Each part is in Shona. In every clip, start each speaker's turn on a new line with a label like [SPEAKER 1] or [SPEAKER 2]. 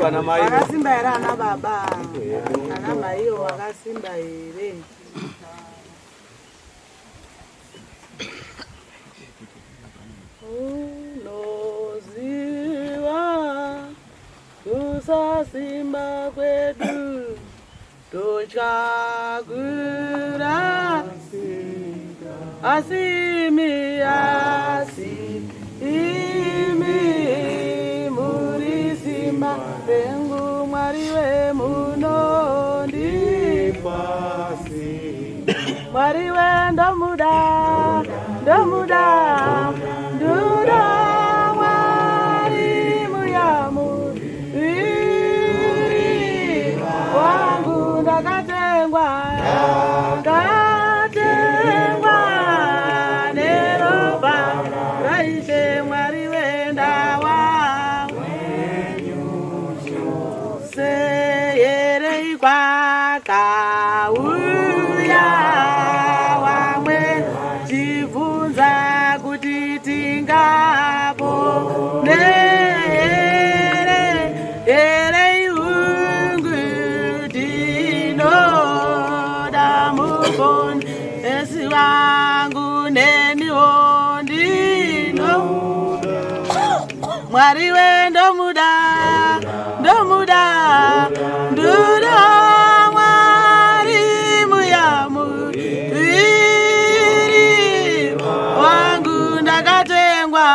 [SPEAKER 1] ana mai.
[SPEAKER 2] Wakasimba ere ana baba. Ana mai wakasimba ere. Unoziwa kusasimba kwedu tochakura asimi murisima pengu mwariwe munondipasi mwariwe ndomuda mwari muyamu wangu ndakatengwa neropa raishe mwari wenda wangu seyerei kwakauya wamwe chibvunza kuti tingapone erei ungu tinoda muponi esi wangu neniwo ndinoda mwari wendomuda nduda mwari muyamuviri wangu ndakatengwa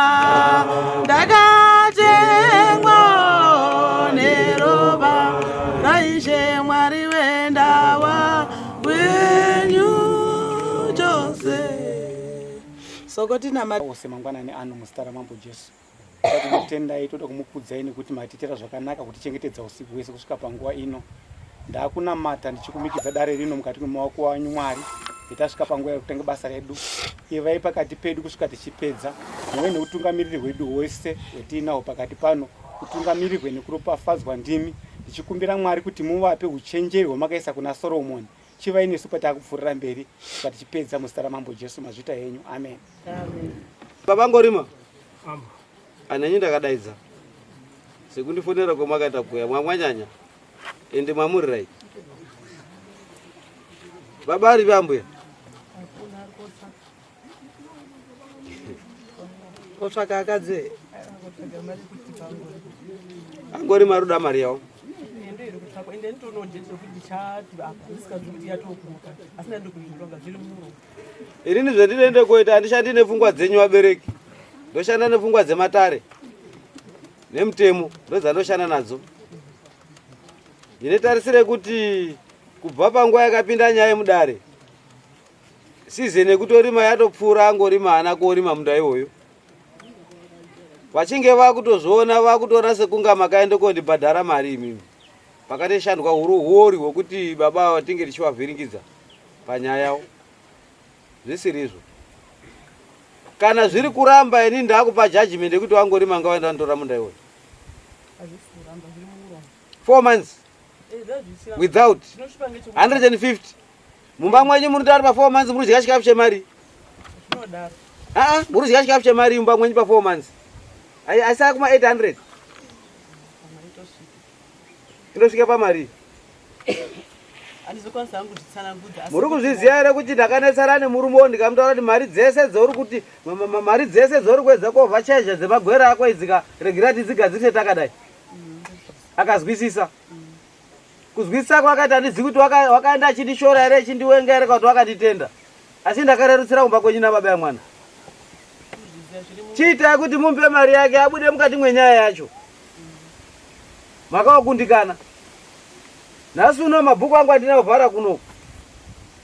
[SPEAKER 2] neropa raishe mwari wendawa wenyu chose sokoti
[SPEAKER 3] ose mangwanani ano muzita ramambo Jesu tinotendai toda kumukudzai nekuti matitira zvakanaka kutichengetedza usiku hwese kusvika panguva ino. Ndakunamata ndichikumikidza dare rino mukati mwemaoko wanyu Mwari tasvika panguva yekutanga basa redu. Ivai pakati pedu kusvika tichipedza, muve neutungamiriri hwedu hwese hwetiinaho pakati pano, utungamirirwe nekuropafadzwa ndimi. Ndichikumbira Mwari kuti muvape uchenjeri hwamakaisa kuna Soromoni chivai nesu patakupfuurira mberi kusvika tichipedza muzita ramambo Jesu mazvita henyu. Amen.
[SPEAKER 1] Baba ngorima. Anenyi ndakadaidza. Sekundifonera kwamakaita kuya mwamwanyanya. Ende mwamurirai. Baba ari vambuya. Kotsvaka akadze. Angori maruda mari yawo. Irini zvendinoende kuita handishandi nepfungwa dzenyu vabereki. Ndoshanda nepfungwa dzematare nemutemo ndodzandoshanda nadzo. Ndinotarisire kuti kubva panguva yakapinda nyaya yemudare sizeni yekutorima yatopfuura angorima haana kuorima munda iwoyo. Vachinge vakutozviona vakutoona sekunga makaende kondibhadhara mari imimi. Pakatoshandwa huori hwokuti baba vatinge tichivavhiringidza panyaya yawo. Zvisiri izvo. Kana zviri kuramba ini ndakupa judgment yekuti wangorima ngawaenda ndora munda iwoyo. 4 months without 150. Mumba mwenyu munotari pa 4 months murudya chikafu chemari. Murudya chikafu chemari mumba mwenyu pa 4 months. Asi kuma 800. Indosvika pamari. Muri kuzviziva here kuti ndakanetsera nemurume ndikamutaura kuti mari dzese dzori kuti mari dzese dzori kwedza kovhachezha dzemagwera ako idzika regira tidzigadzise takadai. Akazwisisa. Kuzwisisa kwakati handizivi kuti wakaenda achindishora here achindiwenga here kuti wakanditenda. Asi ndakarerutsira kumba kwenyu nababa yamwana. Chiitai kuti mumpe mari yake abude mukati mwenyaya yacho. Makawakundikana. Nhasi uno mabhuku angu andina kuvhara kuno.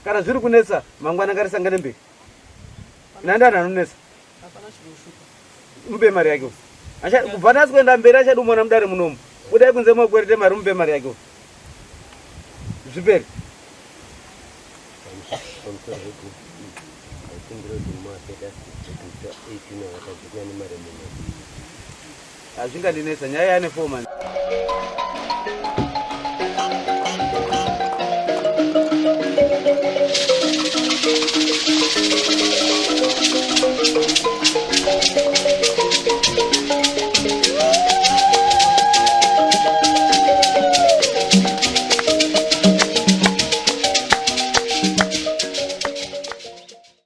[SPEAKER 1] Kana zviri kunetsa mangwana ngarisangane mberi. Nandana anonetsa. Mupe mari yake. Kubva nhasi kuenda mberi achadumona mudare munomu. Budai kunze mokwerete mari mupe mari yake. Zviperi. Azvingandinetsa nyaya yane 4 months.